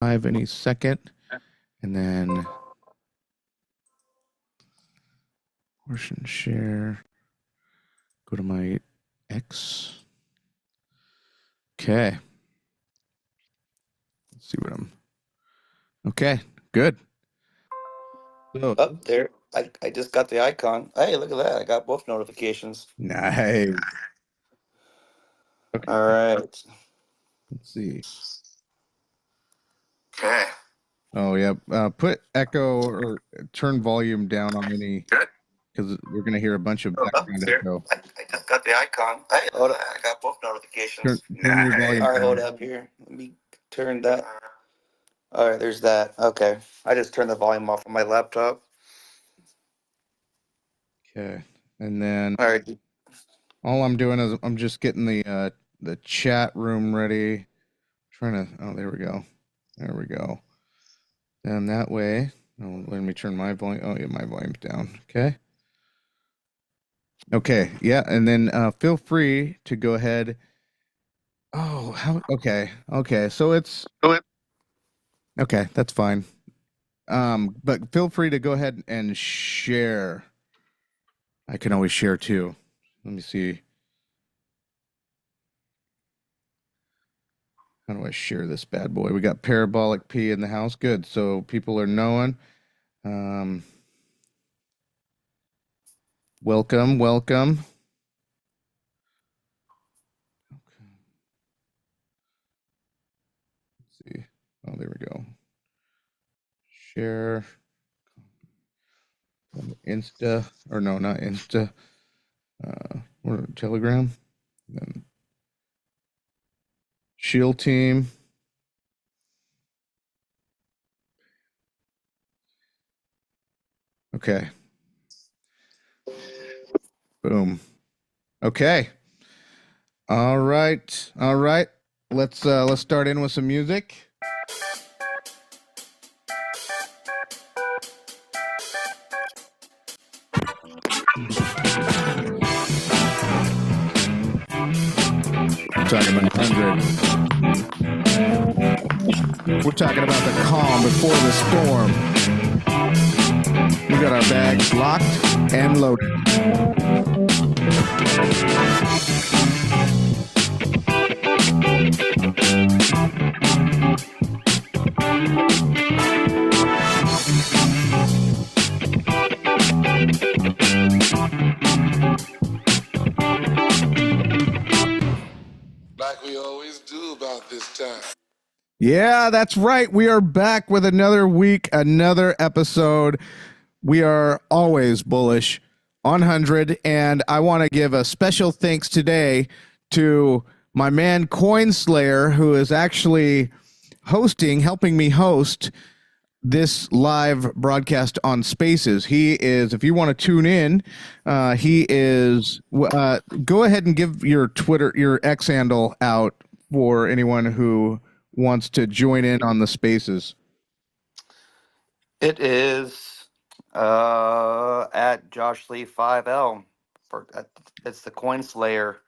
live any second, and then portion share. Go to my X. Okay. Let's see what I'm. Okay, good. So Up there, I just got the icon. Hey, look at that! I got both notifications. nice. Okay, All right. let's see. Okay. Oh yeah. Put echo or turn volume down on any Good. because we're gonna hear a bunch of Up background there, echo. I just got the icon. Hey, hold on. I got both notifications. Turn your volume All right, hold down. up here. Let me turn that. All right, there's that. Okay, I just turned the volume off on my laptop. Okay, and then All right. all I'm doing is I'm just getting the chat room ready. Trying to. Oh, there we go. There we go. And that way, oh, let me turn my volume. Oh, yeah, my volume's down. Okay. Okay. Yeah, and then feel free to go ahead. Oh, how? Okay. Okay. So it's okay. That's fine. But feel free to go ahead and share. I can always share too. Let me see. How do I share this bad boy? We got Parabolic P in the house. Good. So people are knowing. Um, welcome, welcome. Okay. Let's see. Oh, there we go. Share Insta, or no, not Insta. Or Telegram. Then Shield Team. Okay. Boom. Okay. All right. All right. Let's start in with some music. We're talking about 100. We're talking about the calm before the storm. We got our bags locked and loaded. Like we always do about this time. Yeah, that's right. We are back with another week, another episode. We are always bullish on 100, and I want to give a special thanks today to my man Coinslayer, who is actually helping me host this live broadcast on Spaces. He is, if you want to tune in, he is, go ahead and give your your X handle out for anyone who wants to join in on the Spaces. It is at Josh Lee 5L. It's the Coin Slayer.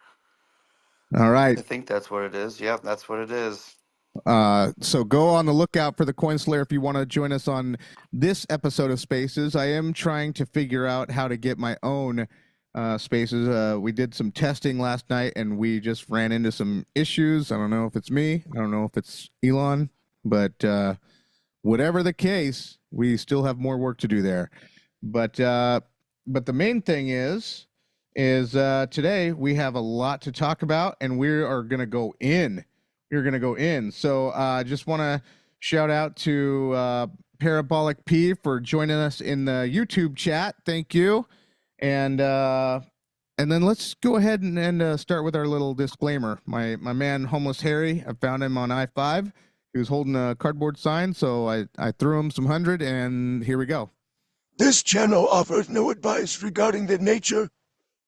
All right. I think that's what it is. Yep, that's what it is. So go on the lookout for the Coinslayer if you want to join us on this episode of Spaces. I am trying to figure out how to get my own Spaces. We did some testing last night and we just ran into some issues. I don't know if it's me. I don't know if it's Elon, but whatever the case, we still have more work to do there. But the main thing is today we have a lot to talk about and we are going to go in. You're going to go in. So I just want to shout out to Parabolic P for joining us in the YouTube chat. Thank you. And then let's go ahead and start with our little disclaimer. My man, Homeless Harry, I found him on I-5. He was holding a cardboard sign, so I threw him some 100, and here we go. This channel offers no advice regarding the nature,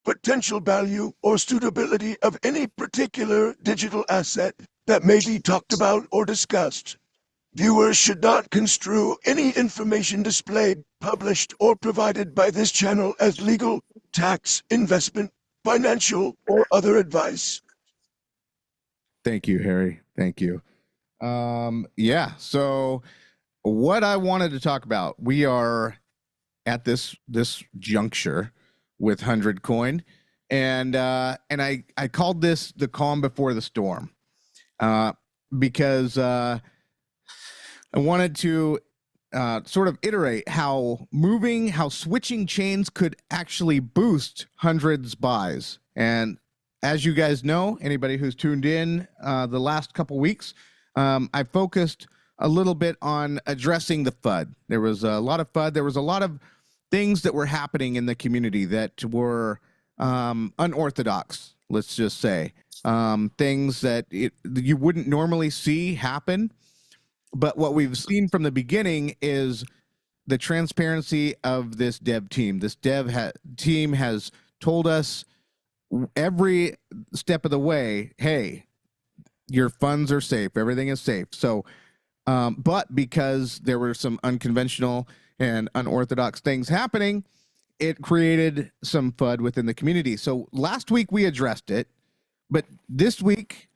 potential value, or suitability of any particular digital asset that may be talked about or discussed. Viewers should not construe any information displayed, published, or provided by this channel as legal, tax, investment, financial, or other advice. Thank you, Harry. Thank you. Yeah. So what I wanted to talk about, we are at this juncture with 100 coin, and I called this the calm before the storm, because I wanted to sort of iterate how switching chains could actually boost hundreds buys. And as you guys know, anybody who's tuned in the last couple weeks, I focused a little bit on addressing the FUD. There was a lot of FUD. There was a lot of things that were happening in the community that were unorthodox, let's just say. Things that you wouldn't normally see happen. But what we've seen from the beginning is the transparency of this dev team. This team has told us every step of the way, hey, your funds are safe, everything is safe. So, but because there were some unconventional and unorthodox things happening, it created some FUD within the community. So last week we addressed it, but this week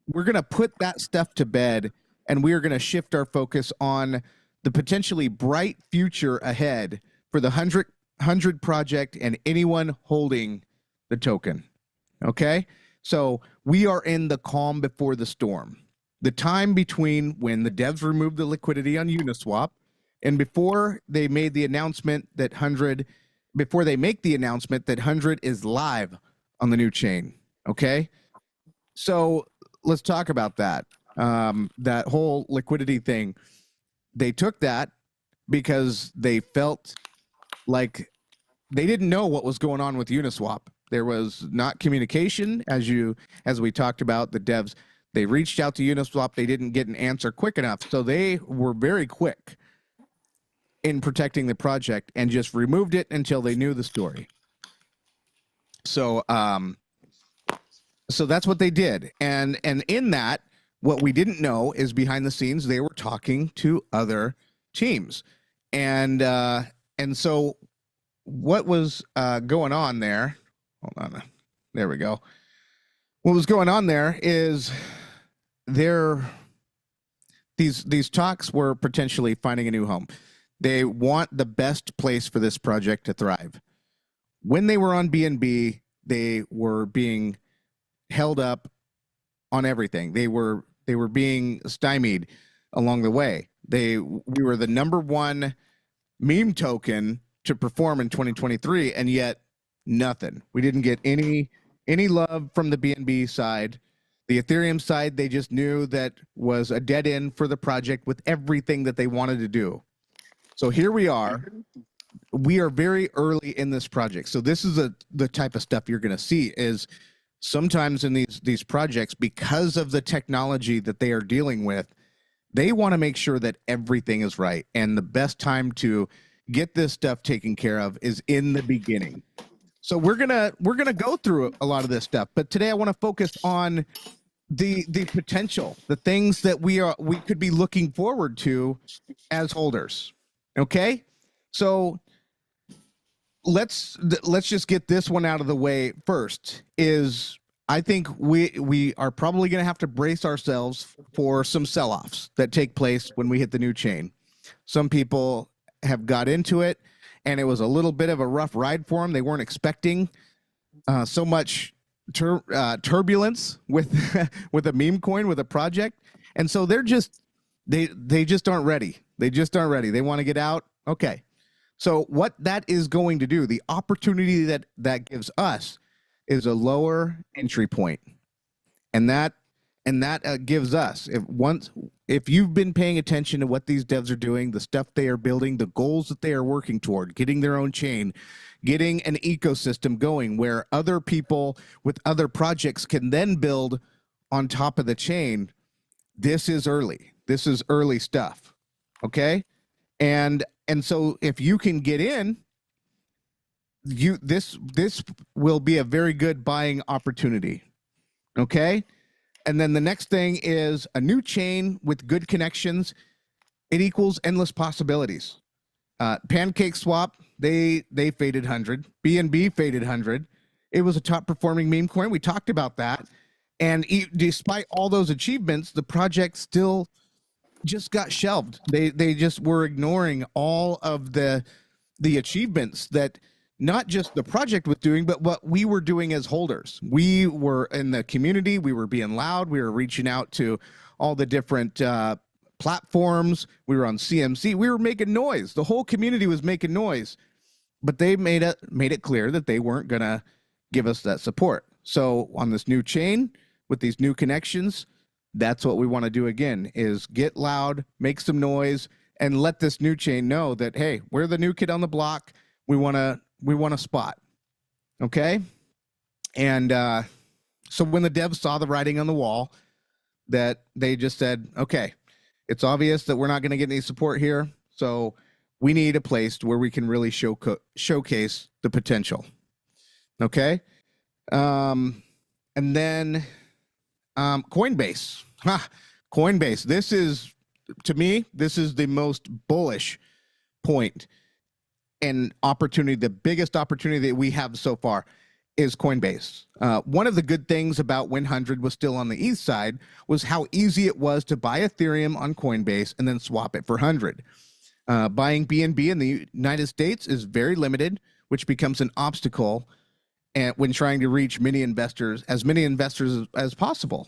we're going to put that stuff to bed, and we are going to shift our focus on the potentially bright future ahead for the 100 project and anyone holding the token. Okay? So we are in the calm before the storm. The time between when the devs removed the liquidity on Uniswap and before they made the announcement that 100 is live on the new chain. Okay? So let's talk about that. That whole liquidity thing, they took that because they felt like they didn't know what was going on with Uniswap. There was not communication, as we talked about. The devs, they reached out to Uniswap, they didn't get an answer quick enough, so they were very quick in protecting the project and just removed it until they knew the story. So so that's what they did, and in that, what we didn't know is behind the scenes they were talking to other teams, and so what was going on there? Hold on, there we go. What was going on there is these talks were potentially finding a new home. They want the best place for this project to thrive. When they were on BNB, they were being held up on everything. They were being stymied along the way. We were the #1 meme token to perform in 2023, and yet nothing. We didn't get any love from the BNB side. The Ethereum side, they just knew that was a dead end for the project with everything that they wanted to do. So here we are. We are very early in this project. So this is the type of stuff you're going to see is sometimes in these projects, because of the technology that they are dealing with, they want to make sure that everything is right. And the best time to get this stuff taken care of is in the beginning. So we're gonna go through a lot of this stuff, but today I want to focus on the potential, the things that we could be looking forward to as holders. Okay, so let's just get this one out of the way first. Is I think we are probably going to have to brace ourselves for some sell-offs that take place when we hit the new chain. Some people have got into it, and it was a little bit of a rough ride for them. They weren't expecting so much turbulence with with a meme coin, with a project, and so they just aren't ready. They just aren't ready. They want to get out. Okay, so what that is going to do, the opportunity that gives us, is a lower entry point, and that gives us, if you've been paying attention to what these devs are doing, the stuff they are building, the goals that they are working toward, getting their own chain, getting an ecosystem going where other people with other projects can then build on top of the chain. This is early. This is early stuff. Okay, and so if you can get in, this will be a very good buying opportunity. Okay. And then the next thing is a new chain with good connections. It equals endless possibilities. Pancake Swap, they faded 100. BNB faded 100. It was a top performing meme coin. We talked about that. And despite all those achievements, the project still just got shelved. They just were ignoring all of the achievements that not just the project was doing, but what we were doing as holders. We were in the community. We were being loud. We were reaching out to all the different platforms. We were on CMC. We were making noise. The whole community was making noise, but they made it clear that they weren't gonna give us that support. So on this new chain with these new connections, that's what we want to do again: is get loud, make some noise, and let this new chain know that, hey, we're the new kid on the block. We want a spot. Okay. And so when the devs saw the writing on the wall, that they just said, okay, it's obvious that we're not going to get any support here. So we need a place where we can really showcase the potential. Okay. And then Coinbase. Coinbase. This is, to me, this is the most bullish point and opportunity. The biggest opportunity that we have so far is Coinbase. One of the good things about when 100 was still on the east side was how easy it was to buy Ethereum on Coinbase and then swap it for 100. Buying BNB in the United States is very limited, which becomes an obstacle and when trying to reach many investors as possible.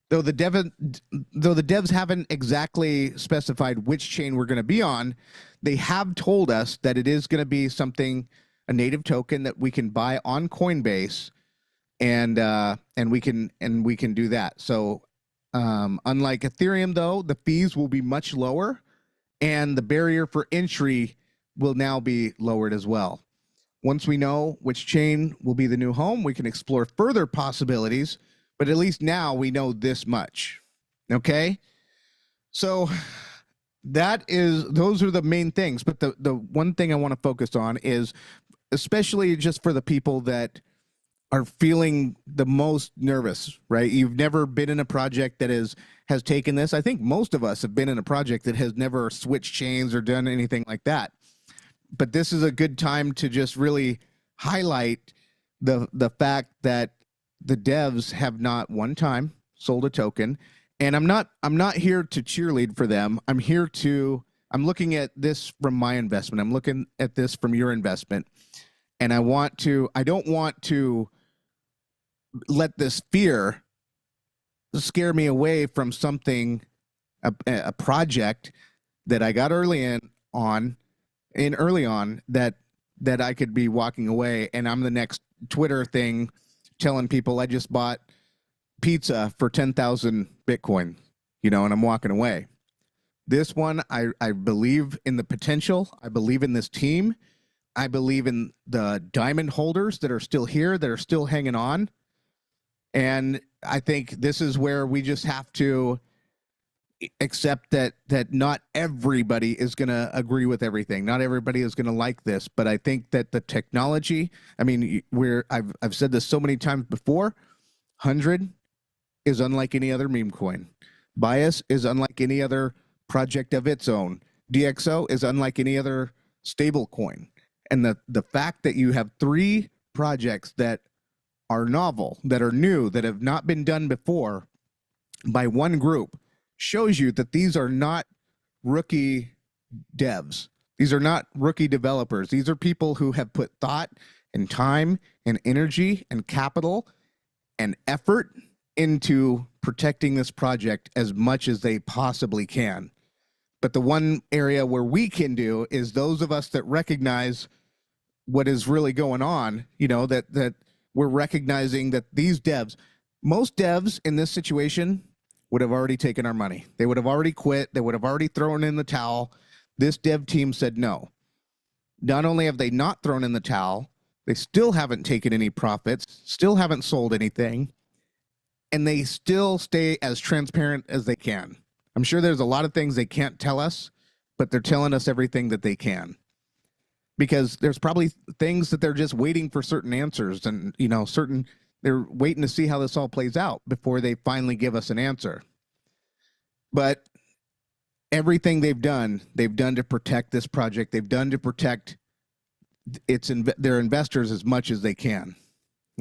Though the devs haven't exactly specified which chain we're going to be on, they have told us that it is going to be something, a native token that we can buy on Coinbase, and we can do that. So unlike Ethereum, though, the fees will be much lower, and the barrier for entry will now be lowered as well. Once we know which chain will be the new home, we can explore further possibilities. But at least now we know this much. Okay. So those are the main things. But the one thing I want to focus on is, especially just for the people that are feeling the most nervous, right? You've never been in a project that has taken this. I think most of us have been in a project that has never switched chains or done anything like that. But this is a good time to just really highlight the fact that the devs have not one time sold a token, and I'm not here to cheerlead for them. I'm looking at this from my investment. I'm looking at this from your investment, and I don't want to let this fear scare me away from something, a project that I got early on that I could be walking away, and I'm the next Twitter thing telling people I just bought pizza for 10,000 Bitcoin, and I'm walking away. This one, I believe in the potential. I believe in this team. I believe in the diamond holders that are still here, that are still hanging on. And I think this is where we just have to accept that not everybody is going to agree with everything. Not everybody is going to like this, but I think that the technology, I mean, I've said this so many times before, 100 is unlike any other meme coin. Bias is unlike any other project of its own. DXO is unlike any other stable coin. And the fact that you have 3 projects that are novel, that are new, that have not been done before by one group shows you that these are not rookie devs. These are not rookie developers. These are people who have put thought and time and energy and capital and effort into protecting this project as much as they possibly can. But the one area where we can do is those of us that recognize what is really going on, that we're recognizing that these devs, most devs in this situation would have already taken our money. They would have already quit. They would have already thrown in the towel. This dev team said no. Not only have they not thrown in the towel, they still haven't taken any profits, still haven't sold anything, and they still stay as transparent as they can. I'm sure there's a lot of things they can't tell us, but they're telling us everything that they can. Because there's probably things that they're just waiting for certain answers, and they're waiting to see how this all plays out before they finally give us an answer. But everything they've done to protect this project. They've done to protect their investors as much as they can.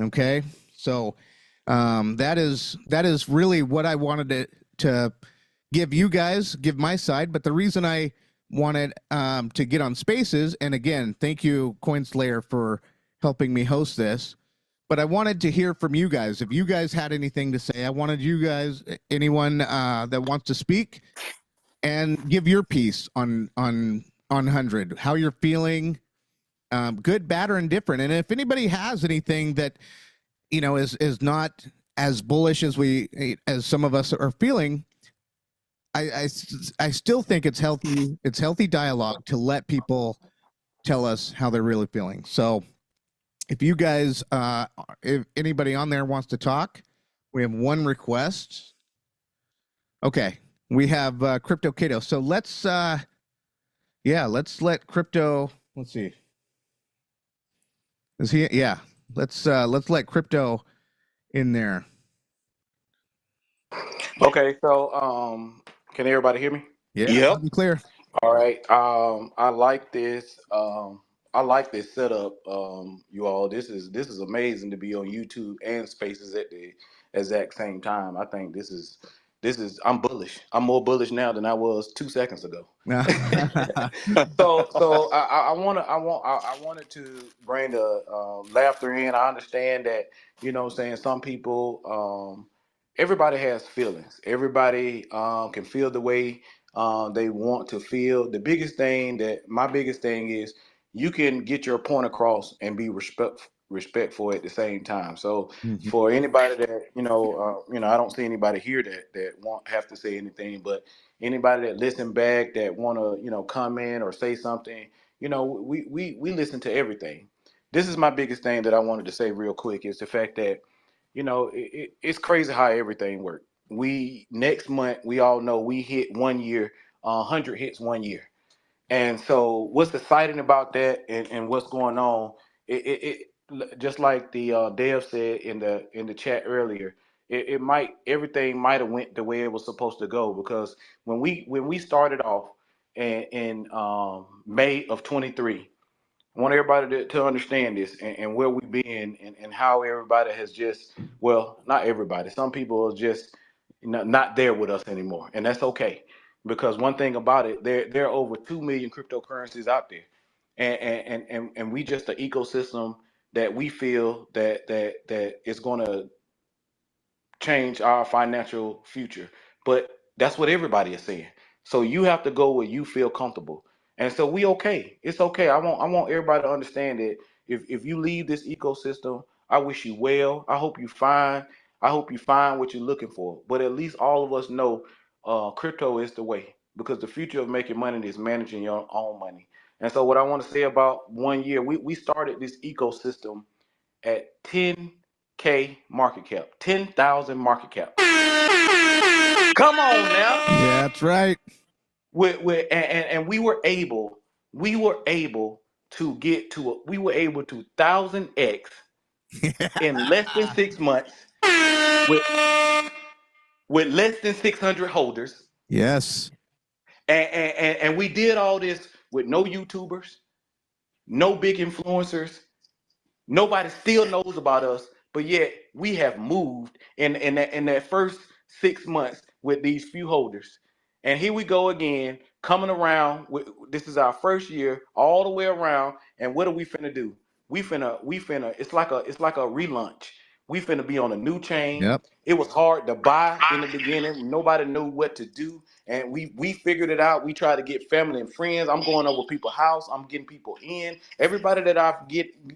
Okay, so that is really what I wanted to give my side. But the reason I wanted to get on Spaces, and again, thank you, Coinslayer, for helping me host this. But I wanted to hear from you guys. If you guys had anything to say, I wanted you guys, anyone that wants to speak, and give your piece on 100, how you're feeling, good, bad, or indifferent. And if anybody has anything that is not as bullish as some of us are feeling, I still think it's healthy dialogue to let people tell us how they're really feeling. So if you guys, if anybody on there wants to talk, we have one request. Okay, we have Crypto Cato. So let's let Crypto. Let's see. Is he? Yeah. Let's let Crypto in there. Okay, so can everybody hear me? Yeah. Yep. Be clear. All right. I like this. I like this setup. You all, this is amazing to be on YouTube and Spaces at the exact same time. I think this is. I'm bullish. I'm more bullish now than I was 2 seconds ago. So I wanted to bring the laughter in. I understand that, what I'm saying, some people, everybody has feelings. Everybody can feel the way they want to feel. My biggest thing is you can get your point across and be respectful at the same time. So Mhm. for anybody that I don't see anybody here that won't have to say anything, but anybody that listen back that want to comment or say something, we listen to everything. This is my biggest thing that I wanted to say real quick is the fact that it's crazy how everything works. We next month, we all know we hit 1 year, 100 hits 1 year. And so what's exciting about that and what's going on, just like the Dev said in the chat earlier, everything might have went the way it was supposed to go, because when we started off in May of 23, I want everybody to understand this and where we've been and how everybody has just, well, not everybody. Some people are just not there with us anymore. And that's okay. Because one thing about it, there are over 2 million cryptocurrencies out there. And we just an ecosystem that we feel that is going to change our financial future. But that's what everybody is saying. So you have to go where you feel comfortable. And so we okay. It's okay. I want everybody to understand that if you leave this ecosystem, I wish you well. I hope you find what you're looking for. But at least all of us know crypto is the way, because the future of making money is managing your own money. And so what I want to say about 1 year, we started this ecosystem at 10K market cap, 10,000 market cap. Come on now. Yeah, that's right. And we were able to get to we were able to 1,000x in less than 6 months with less than 600 holders. Yes. And we did all this with no YouTubers, no big influencers. Nobody still knows about us, but yet we have moved in that first 6 months with these few holders. And here we go again, coming around. This is our first year all the way around. And what are we finna do? We finna. It's like a relaunch. We finna be on a new chain. Yep. It was hard to buy in the beginning. Nobody knew what to do, and we figured it out. We tried to get family and friends. I'm going over people's house. I'm getting people in. Everybody that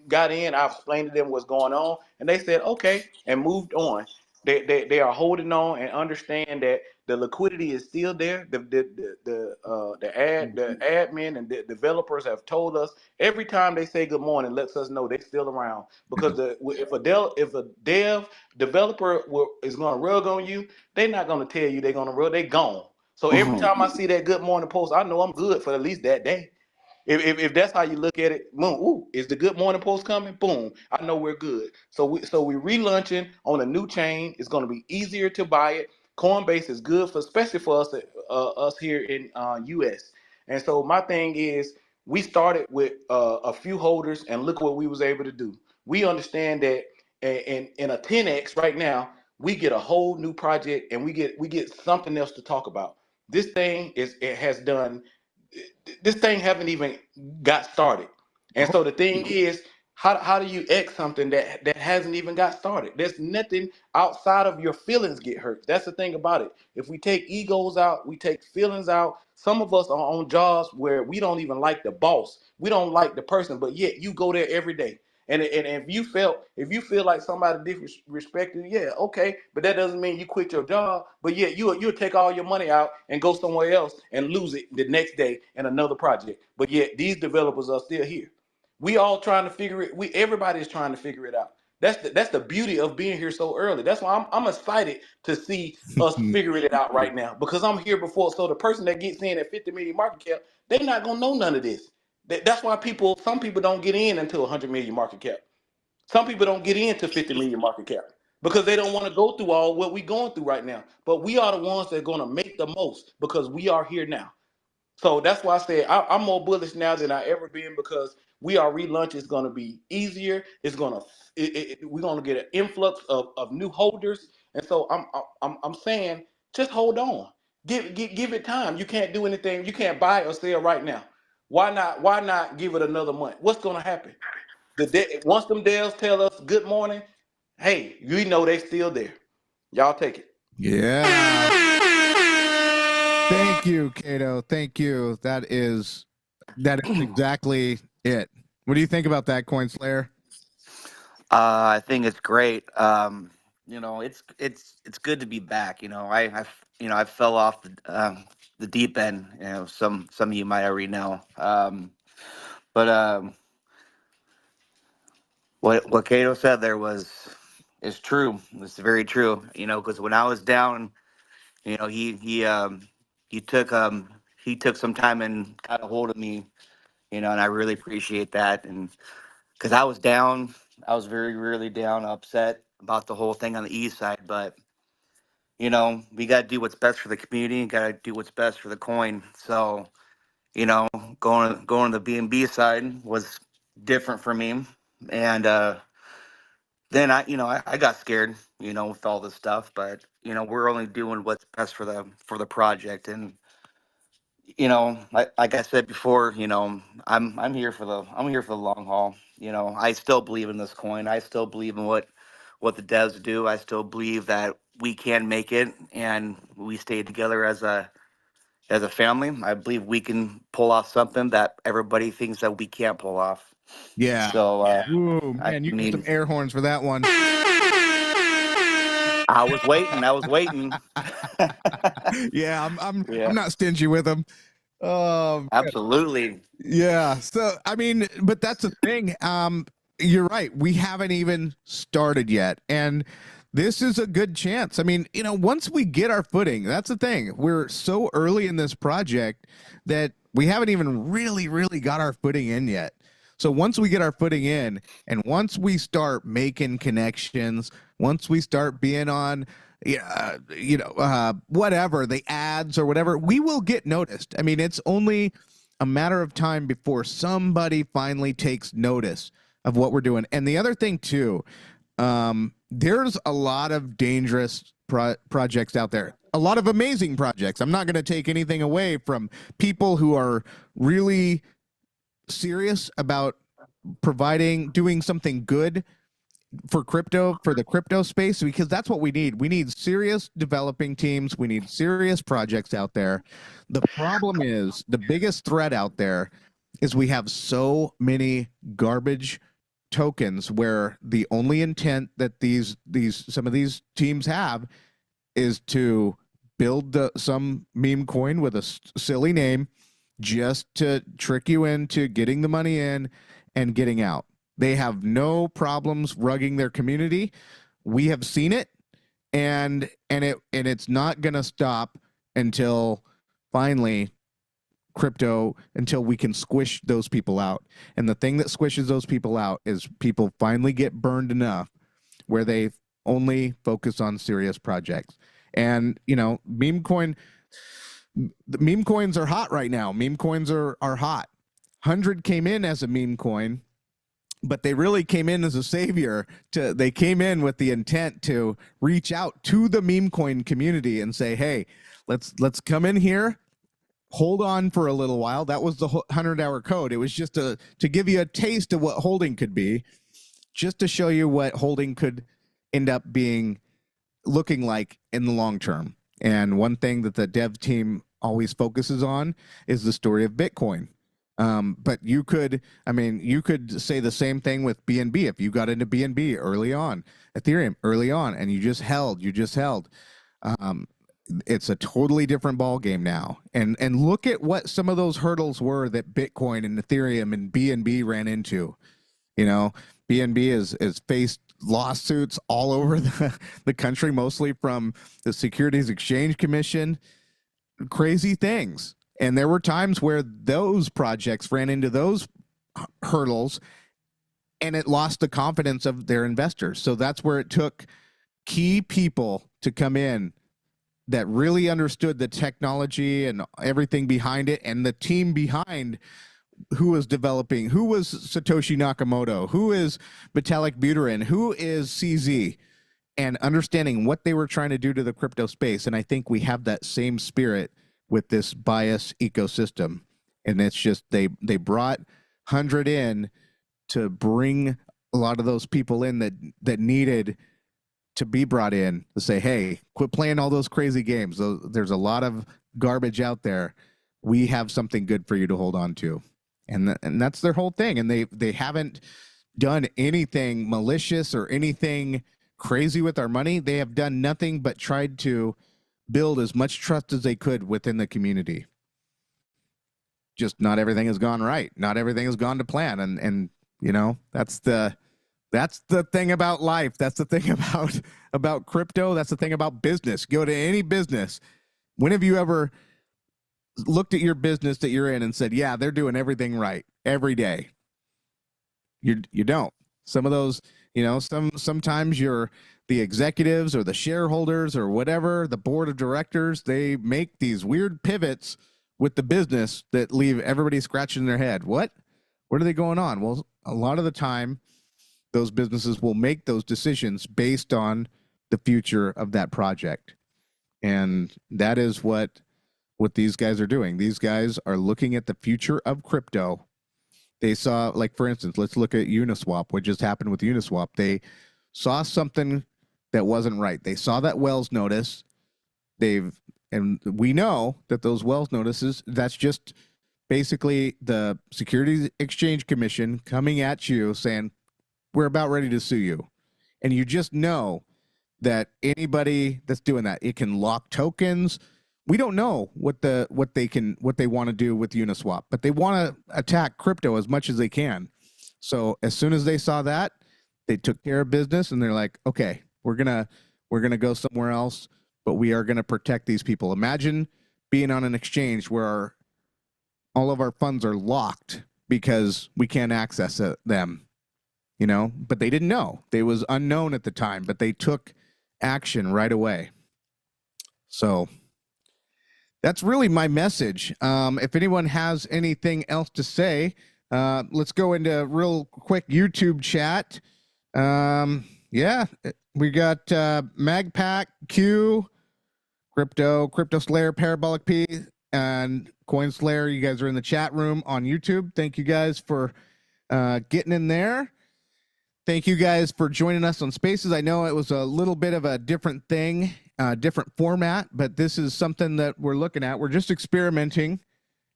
got in, I've explained to them what's going on, and they said okay and moved on. They are holding on and understand that the liquidity is still there. The admin and the developers have told us every time they say good morning, lets us know they're still around. Because if a dev developer is going to rug on you, they're not going to tell you they're going to rug. They gone. So every time I see that good morning post, I know I'm good for at least that day. If that's how you look at it, boom, ooh, is the good morning post coming? Boom, I know we're good. So we relaunching on a new chain. It's going to be easier to buy it. Coinbase is good especially for us here in US. And so my thing is, we started with a few holders, and look what we was able to do. We understand that and in a 10x right now, we get a whole new project and we get something else to talk about. This thing is it has done this thing haven't even got started. And so the thing is, how do you X something that hasn't even got started? There's nothing outside of your feelings get hurt. That's the thing about it. If we take egos out, we take feelings out. Some of us are on jobs where we don't even like the boss. We don't like the person, but yet you go there every day. And if you feel like somebody disrespected you, yeah, okay, but that doesn't mean you quit your job. But yeah, you'll take all your money out and go somewhere else and lose it the next day in another project. But yet these developers are still here. We all trying to figure it. Everybody is trying to figure it out. That's the beauty of being here so early. That's why I'm excited to see us figuring it out right now, because I'm here before. So the person that gets in at 50 million market cap, they're not gonna know none of this. That's why some people don't get in until 100 million market cap. Some people don't get into 50 million market cap because they don't want to go through all what we're going through right now. But we are the ones that are going to make the most because we are here now. So that's why I said I'm more bullish now than I ever been, because we are relaunch is going to be easier. It's going to we're going to get an influx of new holders, and so I'm saying just hold on, give it time. You can't do anything. You can't buy or sell right now. Why not give it another month? What's going to happen? Once them Dells tell us good morning, hey, you know they still there. Y'all take it. Yeah. Thank you, Cato. Thank you. That is exactly it. What do you think about that, Coin Slayer? I think it's great. It's good to be back. I fell off the deep end. Some of you might already know. But what Cato said there is true. It's very true. Because when I was down, he took some time and got a hold of me. And I really appreciate that. And because I was down, I was very, really down, upset about the whole thing on the east side. But we got to do what's best for the community. Got to do what's best for the coin. So going to the B&B side was different for me. And then I got scared, with all this stuff. But we're only doing what's best for the project. And like I said before, I'm here for the long haul. I still believe in this coin. I still believe in what the devs do. I still believe that we can make it, and we stay together as a family. I believe we can pull off something that everybody thinks that we can't pull off. Yeah. So Ooh, man, you get some air horns for that one. I was waiting. Yeah, I'm Yeah. not stingy with them. Absolutely. Yeah. So I mean, but that's the thing. You're right. We haven't even started yet, and this is a good chance. I mean, once we get our footing, that's the thing. We're so early in this project that we haven't even really, really got our footing in yet. So once we get our footing in, and once we start making connections, once we start being on, whatever, the ads or whatever, we will get noticed. I mean, it's only a matter of time before somebody finally takes notice of what we're doing. And the other thing too, there's a lot of dangerous projects out there, a lot of amazing projects. I'm not going to take anything away from people who are really serious about doing something good for the crypto space, because that's what we need. We need serious developing teams. We need serious projects out there. The problem is, the biggest threat out there is we have so many garbage tokens where the only intent that some of these teams have is to build some meme coin with a silly name just to trick you into getting the money in and getting out. They have no problems rugging their community. We have seen it, and it's not going to stop until finally until we can squish those people out. And the thing that squishes those people out is people finally get burned enough where they only focus on serious projects. And meme coins are hot right now. Meme coins are hot. 100 came in as a meme coin. but they really came in as a savior. They came in with the intent to reach out to the meme coin community and say, hey, let's come in here, hold on for a little while. That was the 100-hour code. It was just to give you a taste of what holding could be, just to show you what holding could end up looking like in the long term. And one thing that the dev team always focuses on is the story of Bitcoin. But you could say the same thing with BNB. If you got into BNB early on, Ethereum early on, and you just held, it's a totally different ball game now. And look at what some of those hurdles were that Bitcoin and Ethereum and BNB ran into. You know, BNB is faced lawsuits all over the country, mostly from the Securities Exchange Commission, crazy things. And there were times where those projects ran into those hurdles and it lost the confidence of their investors. So that's where it took key people to come in that really understood the technology and everything behind it, and the team behind who was developing, who was Satoshi Nakamoto, who is Vitalik Buterin, who is CZ, and understanding what they were trying to do to the crypto space. And I think we have that same spirit with this bias ecosystem. And it's just they brought 100 in to bring a lot of those people in that needed to be brought in to say, hey, quit playing all those crazy games. There's a lot of garbage out there. We have something good for you to hold on to. And that's their whole thing. And they haven't done anything malicious or anything crazy with our money. They have done nothing but tried to build as much trust as they could within the community. Just not everything has gone right. Not everything has gone to plan. And you know, that's the thing about life. That's the thing about crypto. That's the thing about business. Go to any business. When have you ever looked at your business that you're in and said, yeah, they're doing everything right every day? You don't. Some of those, you know, sometimes you're the executives or the shareholders or whatever, the board of directors, they make these weird pivots with the business that leave everybody scratching their head. What are they going on? Well, a lot of the time, those businesses will make those decisions based on the future of that project. And that is what these guys are doing. These guys are looking at the future of crypto. They saw, like, for instance, let's look at Uniswap, what just happened with Uniswap. They saw something that wasn't right. They saw that Wells notice. And we know that those Wells notices, that's just basically the Securities Exchange Commission coming at you saying, we're about ready to sue you. And you just know that anybody that's doing that, it can lock tokens. We don't know what they want to do with Uniswap, but they want to attack crypto as much as they can. So as soon as they saw that, they took care of business and they're like, okay, we're gonna go somewhere else, but we are gonna protect these people. Imagine being on an exchange where all of our funds are locked because we can't access them. You know, but they didn't know. It was unknown at the time, but they took action right away. So that's really my message. If anyone has anything else to say, let's go into real quick YouTube chat. Yeah, we got Magpack, Q, Crypto Slayer, Parabolic P, and Coin Slayer. You guys are in the chat room on YouTube. Thank you guys for getting in there. Thank you guys for joining us on Spaces. I know it was a little bit of a different thing, different format, but this is something that we're looking at. We're just experimenting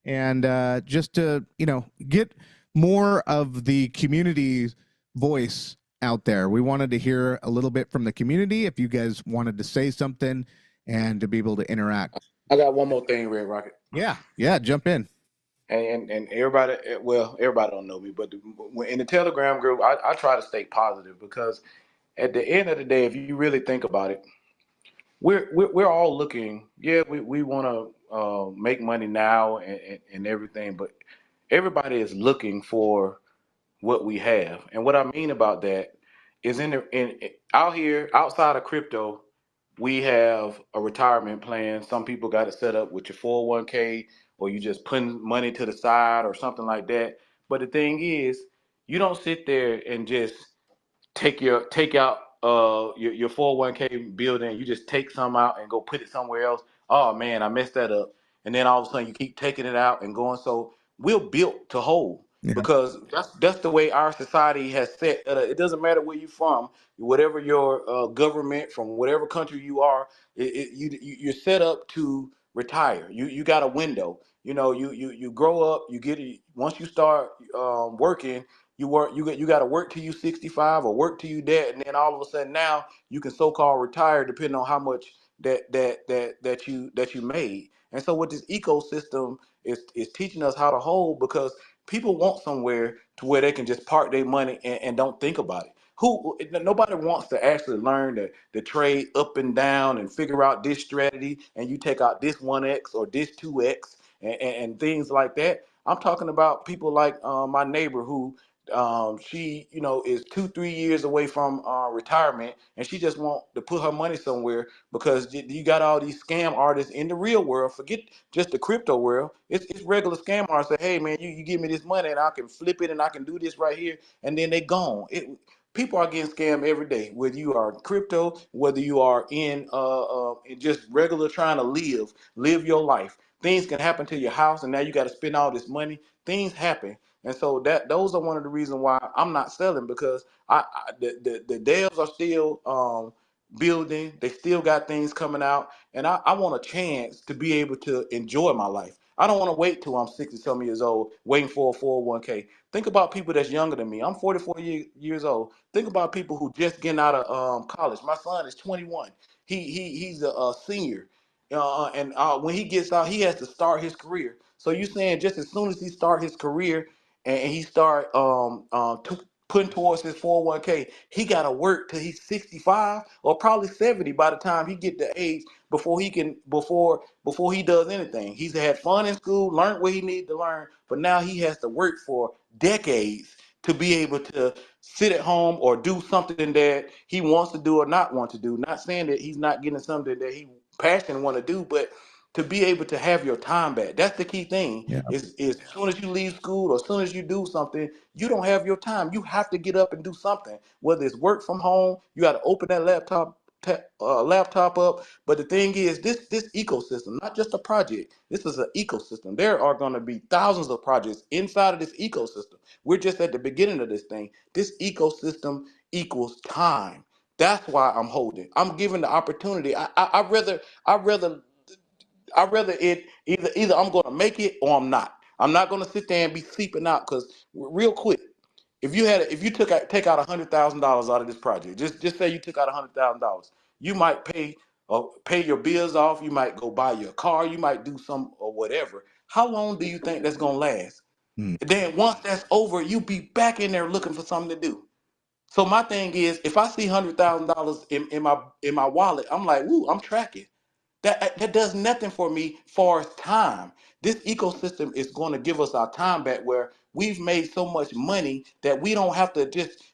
and just to, you know, get more of the community's voice out there. We wanted to hear a little bit from the community. If you guys wanted to say something and to be able to interact. I got one more thing, Red Rocket. Yeah, jump in. And everybody, well, everybody don't know me, but in the Telegram group, I try to stay positive, because at the end of the day, if you really think about it, we're all looking. Yeah, we want to make money now and everything, but everybody is looking for what we have. And what I mean about that is out here outside of crypto, we have a retirement plan. Some people got it set up with your 401k, or you just putting money to the side or something like that. But the thing is, You don't sit there and just take out your 401k building. You just take some out and go put it somewhere else. Oh man, I messed that up. And then all of a sudden you keep taking it out and going. So we're built to hold Yeah. because that's the way our society has set. It doesn't matter where you're from, whatever your government from whatever country you are, you're set up to retire. You got a window. You know, you grow up. You get once you start working, you got to work till you 65 or work till you dead, and then all of a sudden now you can so-called retire depending on how much that you made. And so what this ecosystem is teaching us how to hold, because people want somewhere to where they can just park their money and don't think about it. Nobody wants to actually learn the trade up and down and figure out this strategy, and you take out this 1x or this 2x and things like that. I'm talking about people like my neighbor who she is 2 3 years away from retirement, and she just want to put her money somewhere because you got all these scam artists in the real world. Forget just the crypto world. It's regular scam artists say, hey man, you give me this money and I can flip it and I can do this right here, and then they gone. People are getting scammed every day, whether you are in crypto, whether you are in just regular trying to live your life. Things can happen to your house, and now you got to spend all this money. Things happen, and so those are one of the reasons why I'm not selling, because the devs are still building. They still got things coming out, and I want a chance to be able to enjoy my life. I don't want to wait till I'm 60 some years old waiting for a 401k. Think about people that's younger than me. I'm 44 years old. Think about people who just getting out of college. My son is 21. He's a senior, and when he gets out, he has to start his career. So you saying just as soon as he start his career and he start putting towards his 401k, he got to work till he's 65 or probably 70 by the time he get the age before he does anything. He's had fun in school, learned what he needed to learn, but now he has to work for decades to be able to sit at home or do something that he wants to do or not want to do. Not saying that he's not getting something that he passionate want to do, but to be able to have your time back. That's the key thing. Yeah. Is as soon as you leave school or as soon as you do something, you don't have your time. You have to get up and do something. Whether it's work from home, you got to open that laptop up. But the thing is, this ecosystem, not just a project. This is an ecosystem. There are going to be thousands of projects inside of this ecosystem. We're just at the beginning of this thing. This ecosystem equals time. That's why I'm holding. I'm giving the opportunity. I rather it either I'm going to make it or I'm not. I'm not going to sit there and be sleeping out, because real quick, if you take out $100,000 out of this project, just say you took out $100,000, you might pay your bills off. You might go buy your car. You might do some or whatever. How long do you think that's going to last? Hmm. Then once that's over, you be back in there looking for something to do. So my thing is, if I see $100,000 in my wallet, I'm like, ooh, I'm tracking. That does nothing for me far as time. This ecosystem is going to give us our time back, where we've made so much money that we don't have to just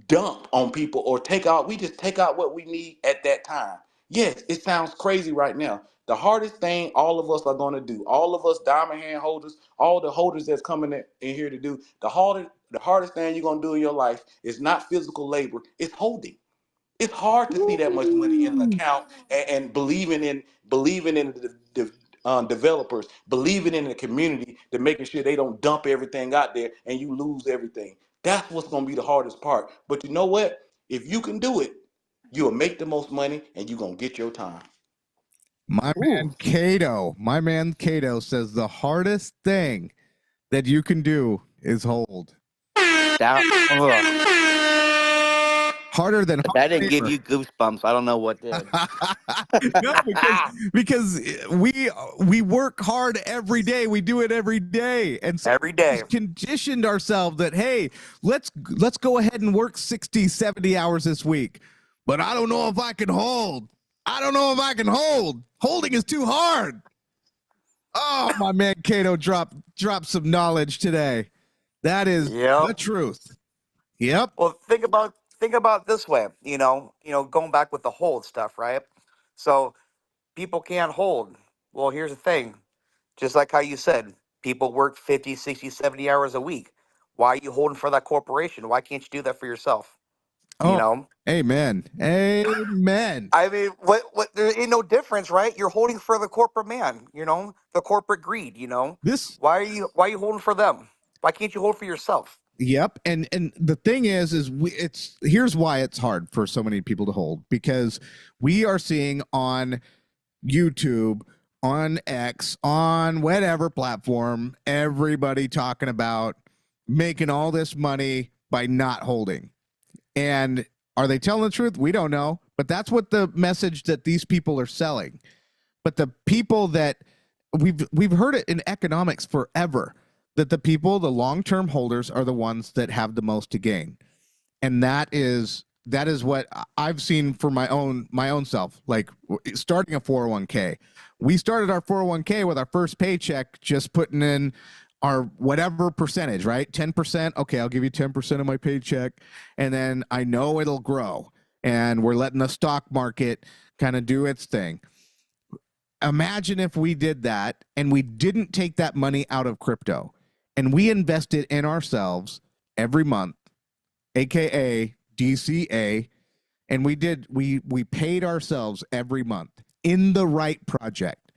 dump on people or take out. We just take out what we need at that time. Yes, it sounds crazy right now. The hardest thing all of us are going to do, all of us diamond hand holders, all the holders that's coming in here to do, the hardest thing you're going to do in your life is not physical labor, it's holding. It's hard to see that much money in an account and believing in the developers, believing in the community, to making sure they don't dump everything out there and you lose everything. That's what's going to be the hardest part. But you know what? If you can do it, you'll make the most money and you're going to get your time. My man Cato says the hardest thing that you can do is hold. Harder than If hard that didn't give labor. you goosebumps, I don't know what did. No, because we work hard every day. We do it every day, and so Every day. we've conditioned ourselves that, hey, let's go ahead and work 60, 70 hours this week. But I don't know if I can hold. I don't know if I can hold. Holding is too hard. Oh, my man Cato dropped some knowledge today. That is Yep. the truth. Yep. Well, think about it this way. Going back with the hold stuff, right? So people can't hold. Well, here's the thing. Just like how you said, people work 50, 60, 70 hours a week. Why are you holding for that corporation? Why can't you do that for yourself? You Oh, know, amen. Amen. I mean, what? There ain't no difference, right? You're holding for the corporate man. You know, the corporate greed. You know, This why are you holding for them? Why can't you hold for yourself? Yep, and the thing is it's here's why it's hard for so many people to hold, because we are seeing on YouTube, on X, on whatever platform, everybody talking about making all this money by not holding. And are they telling the truth? We don't know, but that's what the message that these people are selling. But the people that we've heard it in economics forever, that the people, the long-term holders, are the ones that have the most to gain. And that is what I've seen for my own self. Like starting a 401k, we started our 401k with our first paycheck, just putting in our whatever percentage, right? 10%. Okay, I'll give you 10% of my paycheck, and then I know it'll grow. And we're letting the stock market kind of do its thing. Imagine if we did that and we didn't take that money out of crypto and we invested in ourselves every month, aka DCA, and we paid ourselves every month in the right project.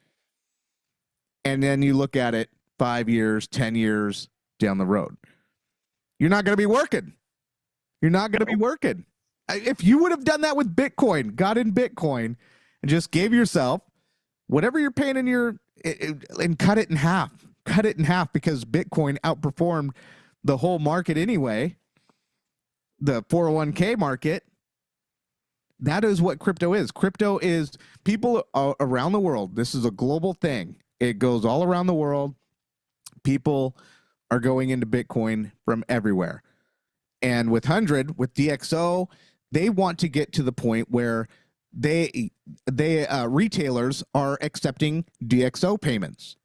And then you look at it 5 years, 10 years down the road. You're not going to be working. You're not going to be working. If you would have done that with Bitcoin, got in Bitcoin and just gave yourself whatever you're paying in and cut it in half, because Bitcoin outperformed the whole market anyway, the 401k market. That is what crypto is. Crypto is people around the world. This is a global thing. It goes all around the world. People are going into Bitcoin from everywhere. And with DXO, they want to get to the point where retailers are accepting DXO payments,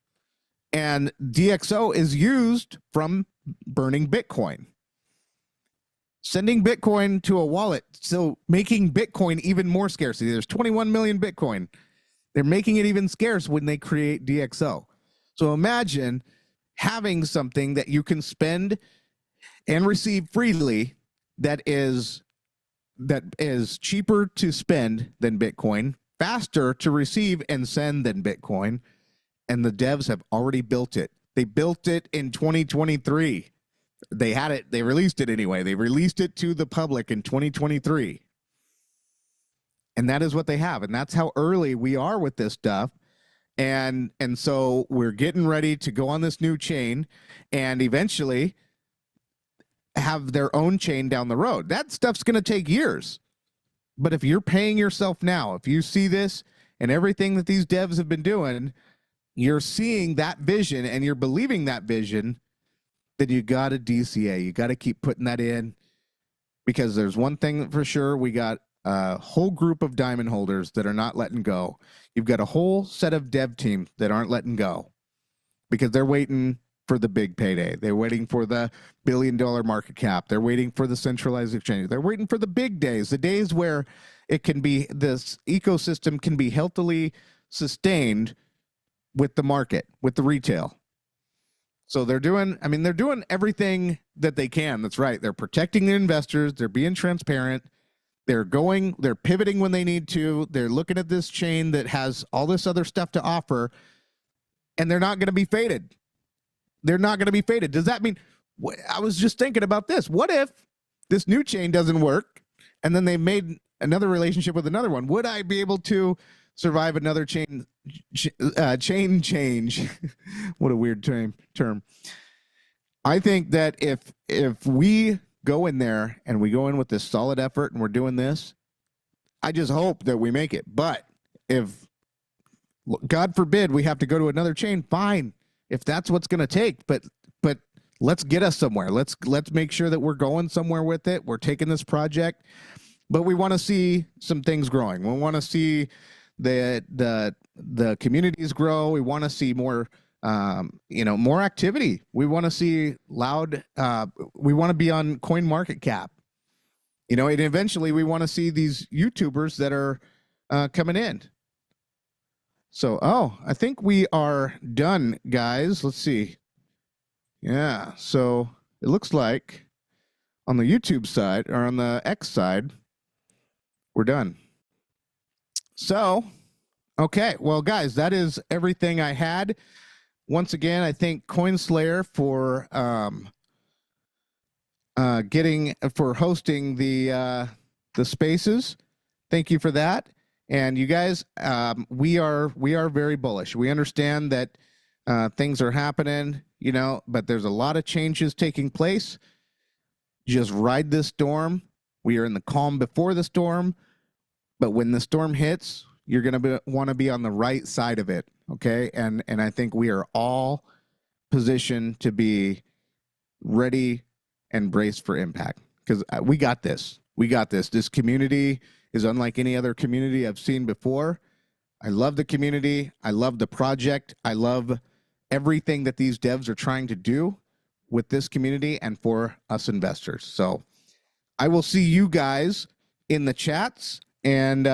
and DXO is used from burning Bitcoin, sending Bitcoin to a wallet, so making Bitcoin even more scarcity. There's 21 million Bitcoin. They're making it even scarce when they create DXO. So imagine having something that you can spend and receive freely that is cheaper to spend than Bitcoin, faster to receive and send than Bitcoin, and the devs have already built it. They built it in 2023. They had it, they released it anyway. They released it to the public in 2023. And that is what they have. And that's how early we are with this stuff. And so we're getting ready to go on this new chain and eventually have their own chain down the road. That stuff's going to take years. But if you're paying yourself now, if you see this and everything that these devs have been doing, you're seeing that vision and you're believing that vision, then you got to DCA. You got to keep putting that in, because there's one thing for sure. We got a whole group of diamond holders that are not letting go. You've got a whole set of dev teams that aren't letting go because they're waiting for the big payday. They're waiting for the $1 billion market cap. They're waiting for the centralized exchange. They're waiting for the big days, the days where it can be, this ecosystem can be healthily sustained with the market, with the retail. So they're doing everything that they can. That's right. They're protecting their investors. They're being transparent. They're pivoting when they need to. They're looking at this chain that has all this other stuff to offer, and they're not going to be faded. They're not going to be faded. Does that mean, I was just thinking about this. What if this new chain doesn't work and then they made another relationship with another one? Would I be able to survive another chain change? What a weird term. I think that if we go in there and we go in with this solid effort and we're doing this, I just hope that we make it. But if, God forbid, we have to go to another chain, fine. If that's what's going to take, but let's get us somewhere. Let's make sure that we're going somewhere with it. We're taking this project, but we want to see some things growing. We want to see the communities grow. We want to see more, more activity. We want to see we want to be on CoinMarketCap, and eventually we want to see these YouTubers that are coming in. So, I think we are done, guys. Let's see. Yeah, so it looks like on the YouTube side or on the X side, we're done. So, okay. Well, guys, that is everything I had. Once again, I thank CoinSlayer for hosting the spaces. Thank you for that. And you guys, we are very bullish. We understand that things are happening, you know, but there's a lot of changes taking place. Just ride this storm. We are in the calm before the storm, but when the storm hits, you're going to want to be on the right side of it, okay? And I think we are all positioned to be ready and braced for impact, because we got this. We got this. This community is unlike any other community I've seen before. I love the community. I love the project. I love everything that these devs are trying to do with this community and for us investors. So I will see you guys in the chats, and